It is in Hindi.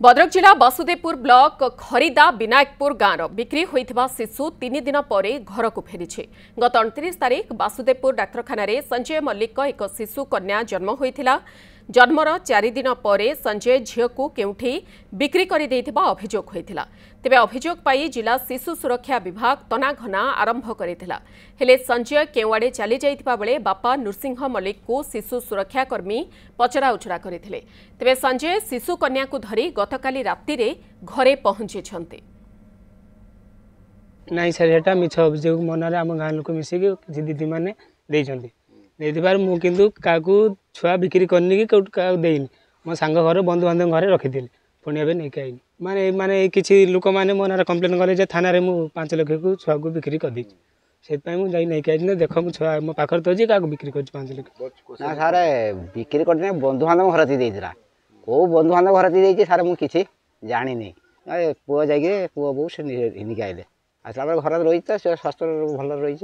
भद्रक जिला वासुदेवपुर ब्लॉक खरीदा विनायकपुर गाँव बिक्री होता शिशु 3 दिन पर घर को फेरी गत 29 तारीख वासुदेवपुर डाक्तखाना संजय मल्लिक एक शिशु कन्या जन्म होता जन्मर 4 दिन पर संजय झील को केउठी बिक्री कर अभियोग होता तेबे अभियोग पाई जिला शिशु सुरक्षा विभाग तनाघना आरंभ करथिला हेले संजय केवाड़े चली जाइतिबा बेले बापा नृसिंह मल्लिक को शिशु सुरक्षाकर्मी पचरा उचरा करथिले तेबे संजय शिशु कन्या को धरी गतकाली राति रे घरे पहुंची छंते नहीं सर एटा मिछ अभियोग मनरे आम गाँ लोक मिसिक किसी दीदी मैंने मु किंतु काकू छुआ बिक्री करनी कि क्या देनी मो सांग घर बंधु बांधव घरे रखी पुणी एवं नहीं आई माने माने किसी लोक मैंने मो ना कम्प्लेन कले थाना रे मु 5 लाख को छुआ को बिक्री कर दी से नहीं आई देख मो छुआ मो पाखर तो क्या बिक्री कर 5 लाख ना सारे बिक्री कर बंधु बांधव घर देता कौ बंधु बांधव घर दी सारे मुझे जानी नहीं पुआ जाइए पुआ बो से आइले आसला घर रही तो स्वास्थ्य भल रही।